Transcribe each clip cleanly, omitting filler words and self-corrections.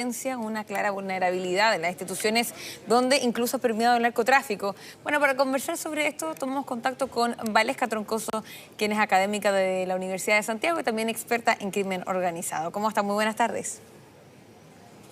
una clara vulnerabilidad en las instituciones donde incluso ha permeado el narcotráfico. Bueno, para conversar sobre esto tomamos contacto con Valesca Troncoso, quien es académica de la Universidad de Santiago y también experta en crimen organizado. ¿Cómo está? Muy buenas tardes.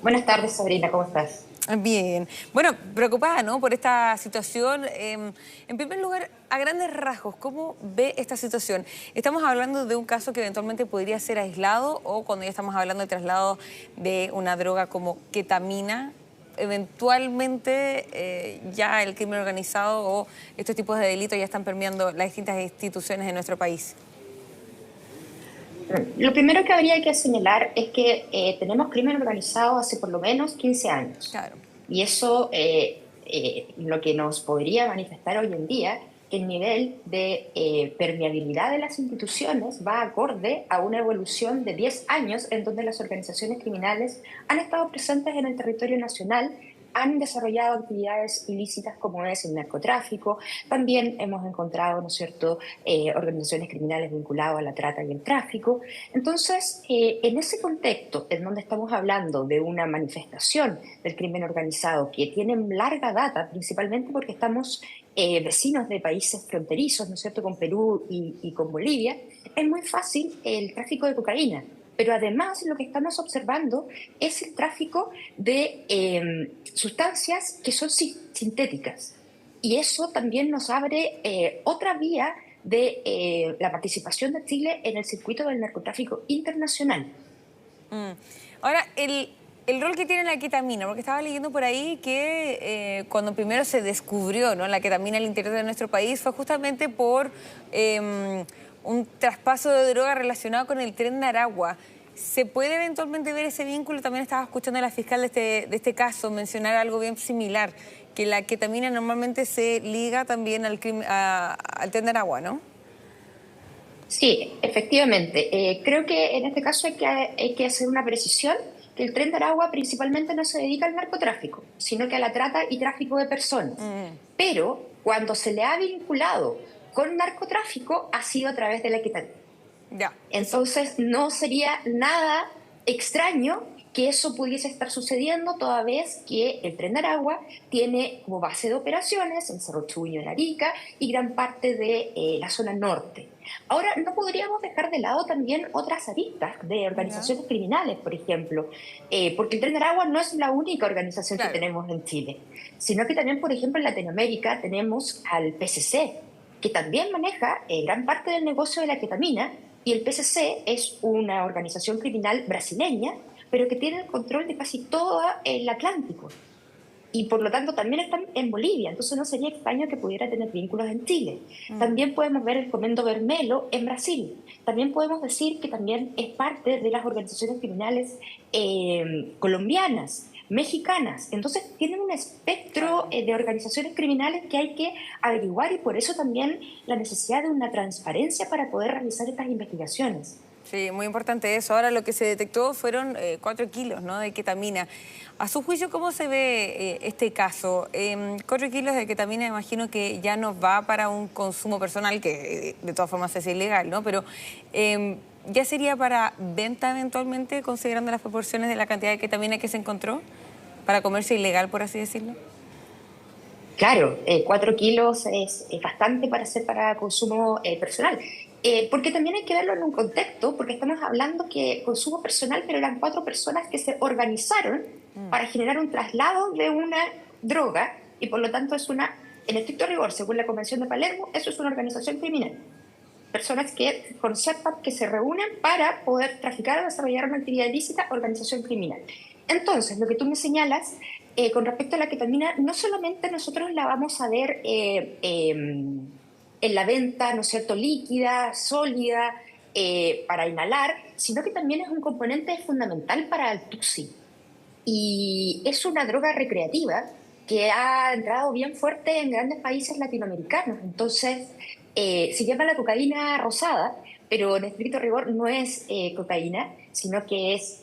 Buenas tardes, Sabrina, ¿cómo estás? Bien. Bueno, preocupada, ¿no?, por esta situación. En primer lugar, a grandes rasgos, ¿cómo ve esta situación? ¿Estamos hablando de un caso que eventualmente podría ser aislado o cuando ya estamos hablando de traslado de una droga como ketamina, eventualmente ya el crimen organizado o estos tipos de delitos ya están permeando las distintas instituciones de nuestro país? Lo primero que habría que señalar es que tenemos crimen organizado hace por lo menos 15 años. Claro. Y eso lo que nos podría manifestar hoy en día, que el nivel de permeabilidad de las instituciones va acorde a una evolución de 10 años en donde las organizaciones criminales han estado presentes en el territorio nacional, han desarrollado actividades ilícitas como es el narcotráfico. También hemos encontrado, ¿no es cierto?, organizaciones criminales vinculadas a la trata y el tráfico. Entonces, en ese contexto, en donde estamos hablando de una manifestación del crimen organizado que tiene larga data, principalmente porque estamos vecinos de países fronterizos, ¿no es cierto?, con Perú y con Bolivia, es muy fácil el tráfico de cocaína. Pero además lo que estamos observando es el tráfico de sustancias que son sintéticas. Y eso también nos abre otra vía de la participación de Chile en el circuito del narcotráfico internacional. Mm. Ahora, el rol que tiene la ketamina, porque estaba leyendo por ahí que cuando primero se descubrió, ¿no?, la ketamina al interior de nuestro país fue justamente por un traspaso de droga relacionado con el Tren de Aragua. ¿Se puede eventualmente ver ese vínculo? También estaba escuchando a la fiscal de este caso mencionar algo bien similar, que la ketamina normalmente se liga también al Tren de Aragua, ¿no? Sí, efectivamente. Creo que en este caso hay que hacer una precisión, que el Tren de Aragua principalmente no se dedica al narcotráfico, sino que a la trata y tráfico de personas. Pero cuando se le ha vinculado con narcotráfico ha sido a través de la ketamina. Ya. Entonces no sería nada extraño que eso pudiese estar sucediendo toda vez que el Tren de Aragua tiene como base de operaciones en Cerro Chubut, en Arica y gran parte de la zona norte. Ahora, no podríamos dejar de lado también otras aristas de Ya. organizaciones criminales, por ejemplo, porque el Tren de Aragua no es la única organización que Claro. tenemos en Chile, sino que también, por ejemplo, en Latinoamérica tenemos al PCC, que también maneja gran parte del negocio de la ketamina, y el PCC es una organización criminal brasileña, pero que tiene el control de casi todo el Atlántico. Y por lo tanto también están en Bolivia, entonces no sería extraño que pudiera tener vínculos en Chile. También podemos ver el Comendo Vermelho en Brasil. También podemos decir que también es parte de las organizaciones criminales colombianas, mexicanas. Entonces tienen un espectro de organizaciones criminales que hay que averiguar y por eso también la necesidad de una transparencia para poder realizar estas investigaciones. Sí, muy importante eso. Ahora lo que se detectó fueron 4 kilos, ¿no?, de ketamina. A su juicio, ¿cómo se ve este caso? 4 kilos de ketamina, imagino que ya no va para un consumo personal, que de todas formas es ilegal, ¿no? Pero ¿ya sería para venta eventualmente, considerando las proporciones de la cantidad de ketamina que se encontró? ¿Para comercio ilegal, por así decirlo? Claro, 4 kilos es bastante para ser para consumo personal. Porque también hay que verlo en un contexto, porque estamos hablando que consumo personal, pero eran 4 personas que se organizaron para generar un traslado de una droga y por lo tanto es una, en estricto rigor, según la Convención de Palermo, eso es una organización criminal. Personas que concertan, que se reúnen para poder traficar o desarrollar una actividad ilícita, organización criminal. Entonces, lo que tú me señalas con respecto a la ketamina, no solamente nosotros la vamos a ver en la venta, ¿no es cierto?, líquida, sólida, para inhalar, sino que también es un componente fundamental para el tuxi. Y es una droga recreativa que ha entrado bien fuerte en grandes países latinoamericanos. Entonces, se llama la cocaína rosada, pero en estricto rigor no es cocaína, sino que es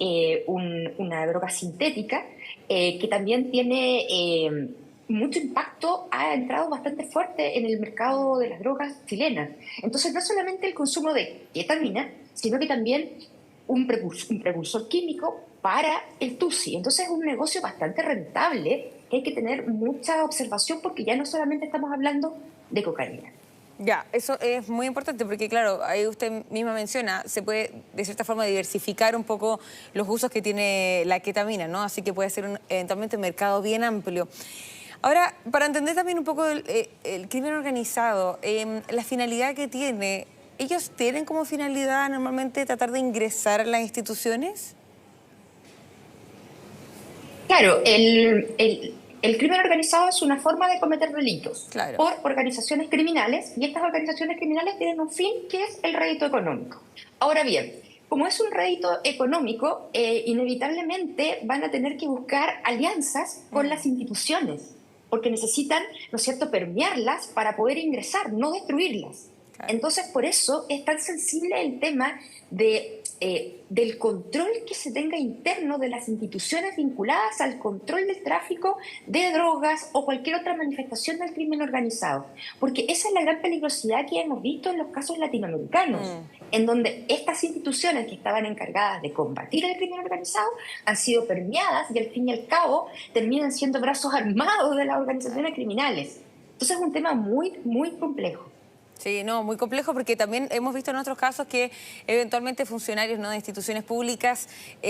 una droga sintética que también tiene mucho impacto, ha entrado bastante fuerte en el mercado de las drogas chilenas. Entonces, no solamente el consumo de ketamina, sino que también un precursor químico para el TUSI. Entonces es un negocio bastante rentable que hay que tener mucha observación porque ya no solamente estamos hablando de cocaína. Ya, eso es muy importante porque, claro, ahí usted misma menciona, se puede de cierta forma diversificar un poco los usos que tiene la ketamina, ¿no? Así que puede ser eventualmente un mercado bien amplio. Ahora, para entender también un poco el crimen organizado, la finalidad que tiene, ¿ellos tienen como finalidad normalmente tratar de ingresar a las instituciones? Claro, el crimen organizado es una forma de cometer delitos Claro. por organizaciones criminales y estas organizaciones criminales tienen un fin que es el rédito económico. Ahora bien, como es un rédito económico, inevitablemente van a tener que buscar alianzas con las instituciones porque necesitan, ¿no es cierto?, permearlas para poder ingresar, no destruirlas. Claro. Entonces, por eso es tan sensible el tema del control que se tenga interno de las instituciones vinculadas al control del tráfico de drogas o cualquier otra manifestación del crimen organizado. Porque esa es la gran peligrosidad que hemos visto en los casos latinoamericanos, en donde estas instituciones que estaban encargadas de combatir el crimen organizado han sido permeadas y al fin y al cabo terminan siendo brazos armados de las organizaciones criminales. Entonces es un tema muy, muy complejo. Sí, no, muy complejo porque también hemos visto en otros casos que eventualmente funcionarios, ¿no?, de instituciones públicas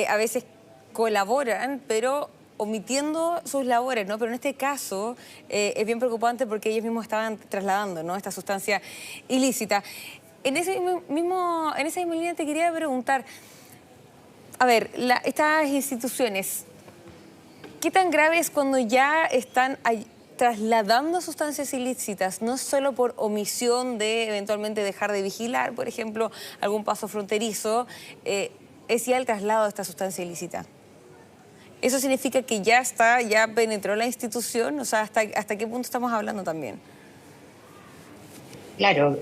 a veces colaboran, pero omitiendo sus labores, ¿no? Pero en este caso es bien preocupante porque ellos mismos estaban trasladando, ¿no?, esta sustancia ilícita. En esa misma línea te quería preguntar, a ver, estas instituciones, ¿qué tan grave es cuando ya están trasladando sustancias ilícitas, no solo por omisión de eventualmente dejar de vigilar, por ejemplo, algún paso fronterizo, es ya el traslado de esta sustancia ilícita? ¿Eso significa que ya penetró la institución? O sea, ¿hasta qué punto estamos hablando también? Claro,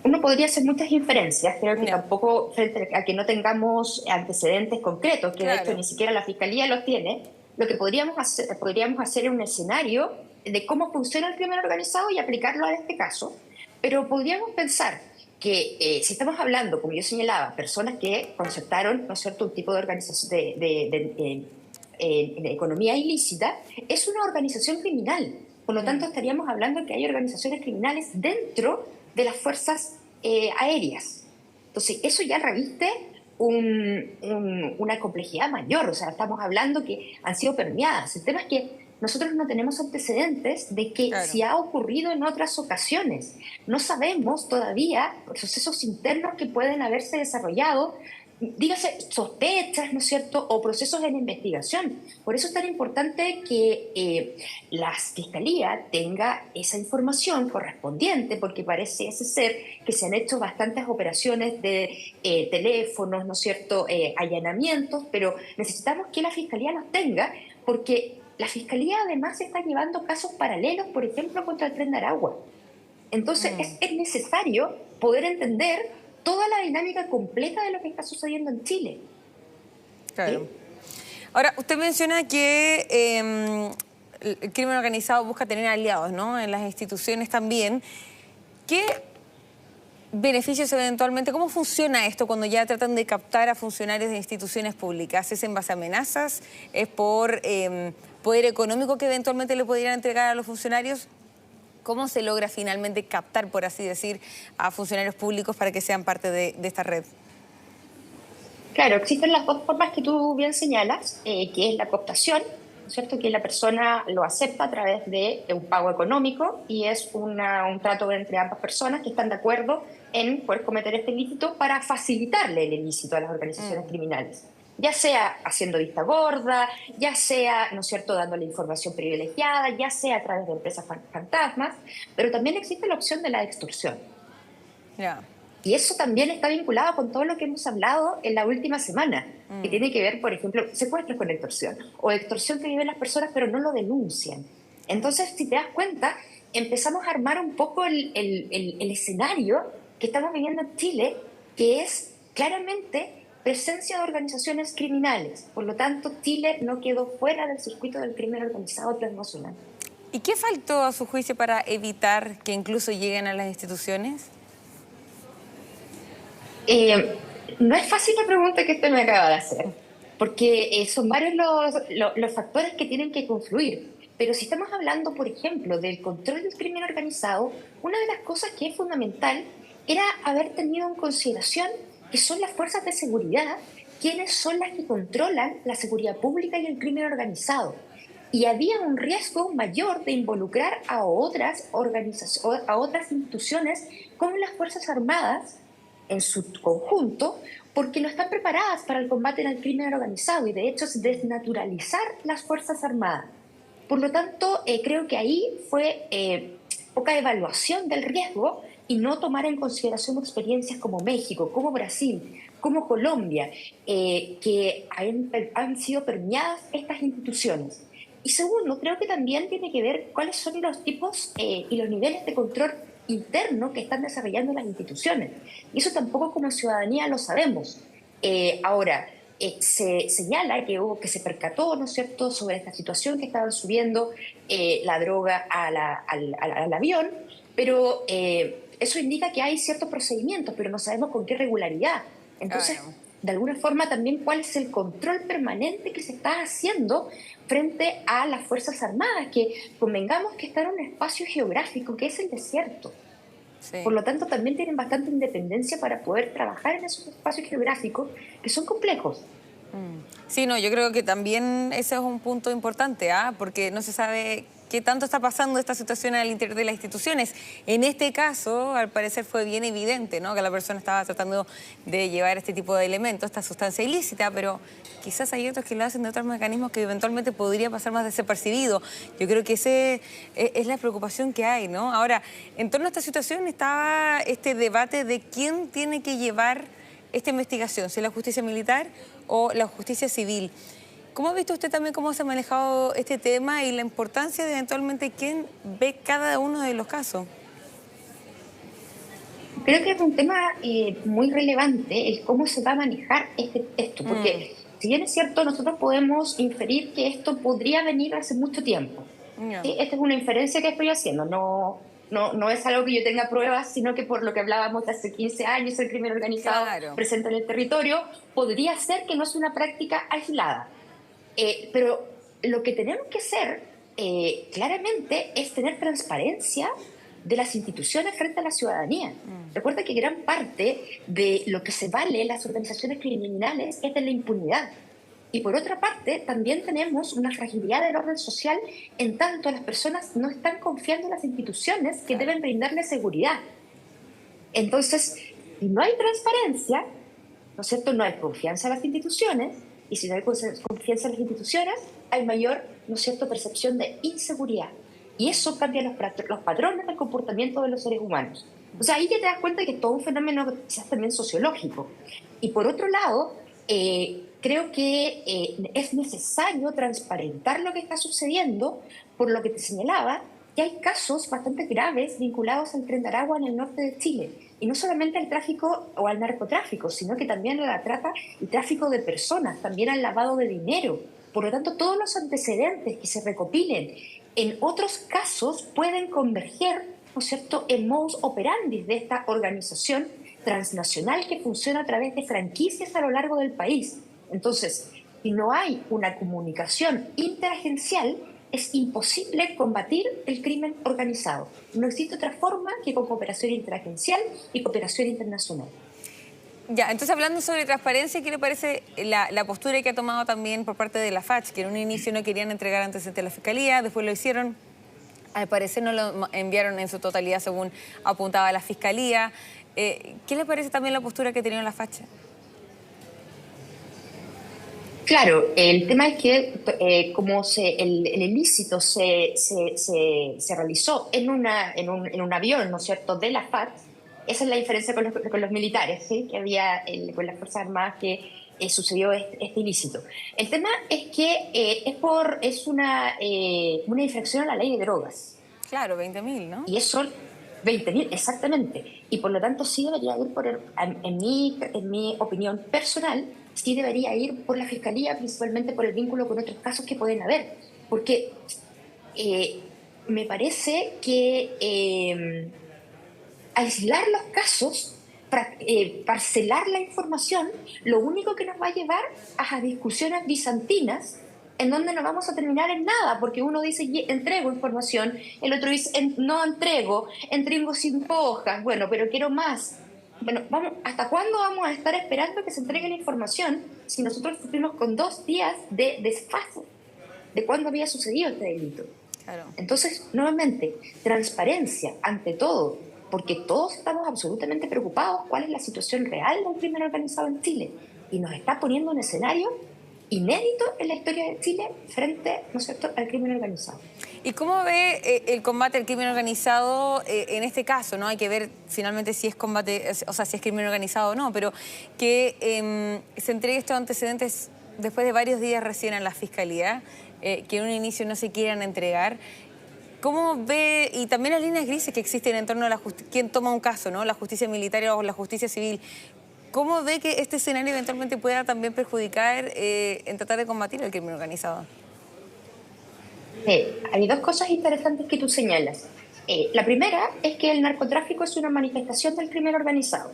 uno podría hacer muchas inferencias, creo que tampoco, frente a que no tengamos antecedentes concretos, que de hecho ni siquiera la Fiscalía los tiene, lo que podríamos hacer un escenario de cómo funciona el crimen organizado y aplicarlo a este caso, pero podríamos pensar que si estamos hablando, como yo señalaba, personas que concertaron, ¿no es cierto?, un tipo de organización de economía ilícita, es una organización criminal. Por lo tanto, estaríamos hablando de que hay organizaciones criminales dentro de las fuerzas aéreas. Entonces, eso ya reviste una complejidad mayor. O sea, estamos hablando que han sido permeadas. El tema es que nosotros no tenemos antecedentes de que si ha ocurrido en otras ocasiones. No sabemos todavía procesos internos que pueden haberse desarrollado, dígase sospechas, ¿no es cierto?, o procesos en investigación. Por eso es tan importante que la Fiscalía tenga esa información correspondiente, porque parece ser que se han hecho bastantes operaciones de teléfonos, ¿no es cierto?, allanamientos, pero necesitamos que la Fiscalía los tenga, porque la Fiscalía además está llevando casos paralelos, por ejemplo, contra el Tren de Aragua. Entonces es necesario poder entender toda la dinámica completa de lo que está sucediendo en Chile. Claro. ¿Sí? Ahora, usted menciona que el crimen organizado busca tener aliados, ¿no?, en las instituciones también. ¿Qué beneficios eventualmente, cómo funciona esto cuando ya tratan de captar a funcionarios de instituciones públicas? ¿Es en base a amenazas? ¿Es por poder económico que eventualmente le podrían entregar a los funcionarios? ¿Cómo se logra finalmente captar, por así decir, a funcionarios públicos para que sean parte de esta red? Claro, existen las dos formas que tú bien señalas, que es la cooptación, ¿no es cierto?, que la persona lo acepta a través de un pago económico y es un trato entre ambas personas que están de acuerdo en poder cometer este ilícito para facilitarle el ilícito a las organizaciones criminales. Ya sea haciendo vista gorda, ya sea, ¿no es cierto?, dándole información privilegiada, ya sea a través de empresas fantasmas, pero también existe la opción de la extorsión. Y eso también está vinculado con todo lo que hemos hablado en la última semana, que tiene que ver, por ejemplo, secuestros con extorsión, o extorsión que viven las personas pero no lo denuncian. Entonces, si te das cuenta, empezamos a armar un poco el escenario que estamos viviendo en Chile, que es claramente presencia de organizaciones criminales. Por lo tanto, Chile no quedó fuera del circuito del crimen organizado transnacional. ¿Y qué faltó a su juicio para evitar que incluso lleguen a las instituciones? No es fácil la pregunta que usted me acaba de hacer, porque son varios los factores que tienen que confluir. Pero si estamos hablando, por ejemplo, del control del crimen organizado, una de las cosas que es fundamental era haber tenido en consideración que son las fuerzas de seguridad quienes son las que controlan la seguridad pública y el crimen organizado. Y había un riesgo mayor de involucrar a otras organizaciones, a otras instituciones como las Fuerzas Armadas en su conjunto, porque no están preparadas para el combate al crimen organizado y de hecho es desnaturalizar las Fuerzas Armadas. Por lo tanto, creo que ahí fue poca evaluación del riesgo y no tomar en consideración experiencias como México, como Brasil, como Colombia, que han sido permeadas estas instituciones. Y segundo, creo que también tiene que ver cuáles son los tipos y los niveles de control interno que están desarrollando las instituciones. Y eso tampoco como ciudadanía lo sabemos. Ahora, se señala que se percató, ¿no es cierto?, sobre esta situación que estaban subiendo la droga al avión, pero eso indica que hay ciertos procedimientos, pero no sabemos con qué regularidad. Entonces, de alguna forma también cuál es el control permanente que se está haciendo frente a las Fuerzas Armadas, que convengamos que están en un espacio geográfico que es el desierto. Sí. Por lo tanto, también tienen bastante independencia para poder trabajar en esos espacios geográficos que son complejos. Sí, no, yo creo que también ese es un punto importante, porque no se sabe qué tanto está pasando esta situación al interior de las instituciones. En este caso, al parecer fue bien evidente, ¿no?, que la persona estaba tratando de llevar este tipo de elementos, esta sustancia ilícita, pero quizás hay otros que lo hacen de otros mecanismos que eventualmente podría pasar más desapercibido. Yo creo que ese es la preocupación que hay, ¿no? Ahora, en torno a esta situación estaba este debate de quién tiene que llevar esta investigación, si la justicia militar o la justicia civil. ¿Cómo ha visto usted también cómo se ha manejado este tema y la importancia de eventualmente quién ve cada uno de los casos? Creo que es un tema muy relevante el cómo se va a manejar esto, porque si bien es cierto, nosotros podemos inferir que esto podría venir hace mucho tiempo. ¿Sí? Esta es una inferencia que estoy haciendo, no es algo que yo tenga pruebas, sino que por lo que hablábamos de hace 15 años, el crimen organizado presente en el territorio, podría ser que no es una práctica aislada. Pero lo que tenemos que hacer claramente es tener transparencia de las instituciones frente a la ciudadanía. Recuerda que gran parte de lo que se vale en las organizaciones criminales es de la impunidad. Y por otra parte, también tenemos una fragilidad del orden social en tanto las personas no están confiando en las instituciones que deben brindarles seguridad. Entonces, si no hay transparencia, ¿no es cierto?, no hay confianza en las instituciones, y si no hay confianza en las instituciones, hay mayor, ¿no es cierto?, percepción de inseguridad. Y eso cambia los patrones del comportamiento de los seres humanos. O sea, ahí ya te das cuenta de que es todo un fenómeno quizás también sociológico. Y por otro lado, creo que es necesario transparentar lo que está sucediendo, por lo que te señalaba, que hay casos bastante graves vinculados al Tren de Aragua en el norte de Chile. Y no solamente al tráfico o al narcotráfico, sino que también a la trata y tráfico de personas, también al lavado de dinero. Por lo tanto, todos los antecedentes que se recopilen en otros casos pueden converger, ¿no es cierto?, en modus operandi de esta organización transnacional que funciona a través de franquicias a lo largo del país. Entonces, si no hay una comunicación interagencial, es imposible combatir el crimen organizado. No existe otra forma que con cooperación interagencial y cooperación internacional. Ya, entonces hablando sobre transparencia, ¿qué le parece la postura que ha tomado también por parte de la FACH, que en un inicio no querían entregar antecedentes a la Fiscalía, después lo hicieron, al parecer no lo enviaron en su totalidad según apuntaba la Fiscalía? ¿Qué le parece también la postura que tenía la FACH? Claro, el tema es que como el ilícito se realizó en un avión, ¿no es cierto?, de la FARC, esa es la diferencia con los militares, ¿sí?, que había con las Fuerzas Armadas que sucedió este ilícito. El tema es que es una infracción a la ley de drogas. Claro, 20.000, ¿no? Y eso, 20.000, exactamente. Y por lo tanto sí debería ir en mi opinión personal, sí debería ir por la Fiscalía, principalmente por el vínculo con otros casos que pueden haber. Porque me parece que aislar los casos parcelar la información, lo único que nos va a llevar a discusiones bizantinas en donde no vamos a terminar en nada, porque uno dice entrego información, el otro dice no entrego sin hojas, bueno, pero quiero más. Bueno, ¿hasta cuándo vamos a estar esperando que se entregue la información si nosotros cumplimos con 2 días de desfase de cuándo había sucedido este delito? Claro. Entonces, nuevamente, transparencia ante todo, porque todos estamos absolutamente preocupados cuál es la situación real del crimen organizado en Chile, y nos está poniendo un escenario inédito en la historia de Chile frente, ¿no es cierto?, al crimen organizado. ¿Y cómo ve el combate al crimen organizado en este caso? ¿No? Hay que ver finalmente si es combate, o sea, si es crimen organizado o no, pero que se entregue estos antecedentes después de varios días recién en la Fiscalía, que en un inicio no se quieran entregar. ¿Cómo ve, y también las líneas grises que existen en torno a quién toma un caso, ¿no? La justicia militar o la justicia civil? ¿Cómo ve que este escenario eventualmente pueda también perjudicar en tratar de combatir el crimen organizado? Hay 2 cosas interesantes que tú señalas. La primera es que el narcotráfico es una manifestación del crimen organizado.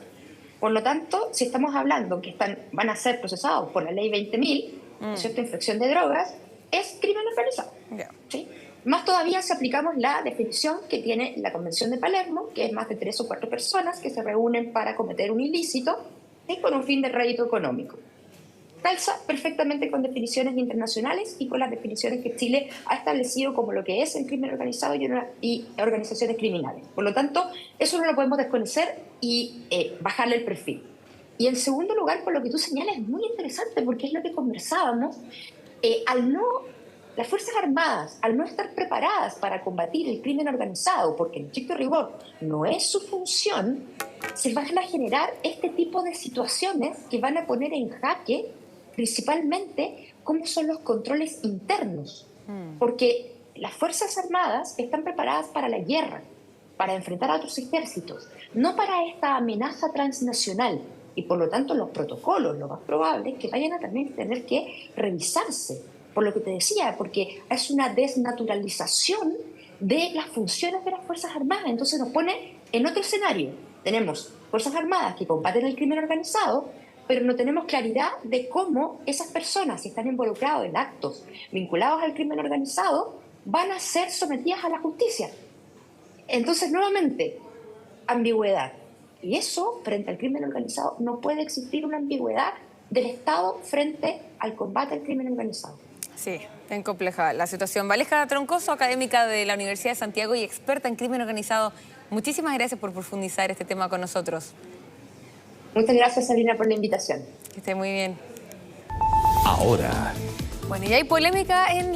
Por lo tanto, si estamos hablando que van a ser procesados por la ley 20.000, ¿cierto?, infracción de drogas, es crimen organizado. Yeah. ¿Sí? Más todavía si aplicamos la definición que tiene la Convención de Palermo, que es más de 3 o 4 personas que se reúnen para cometer un ilícito, ¿sí?, con un fin de rédito económico. Calza perfectamente con definiciones internacionales y con las definiciones que Chile ha establecido como lo que es el crimen organizado y organizaciones criminales. Por lo tanto, eso no lo podemos desconocer y bajarle el perfil. Y en segundo lugar, por lo que tú señalas, es muy interesante porque es lo que conversábamos. Las Fuerzas Armadas, al no estar preparadas para combatir el crimen organizado, porque en estricto rigor no es su función, se van a generar este tipo de situaciones que van a poner en jaque principalmente cómo son los controles internos. Porque las Fuerzas Armadas están preparadas para la guerra, para enfrentar a otros ejércitos, no para esta amenaza transnacional. Y por lo tanto los protocolos, lo más probable es que vayan a también tener que revisarse. Por lo que te decía, porque es una desnaturalización de las funciones de las Fuerzas Armadas. Entonces nos pone en otro escenario. Tenemos Fuerzas Armadas que combaten el crimen organizado, pero no tenemos claridad de cómo esas personas, si están involucradas en actos vinculados al crimen organizado, van a ser sometidas a la justicia. Entonces, nuevamente, ambigüedad. Y eso, frente al crimen organizado, no puede existir una ambigüedad del Estado frente al combate al crimen organizado. Sí, bien compleja la situación. Valesca Troncoso, académica de la Universidad de Santiago y experta en crimen organizado, muchísimas gracias por profundizar este tema con nosotros. Muchas gracias, Sabrina, por la invitación. Que esté muy bien. Ahora. Bueno, y hay polémica en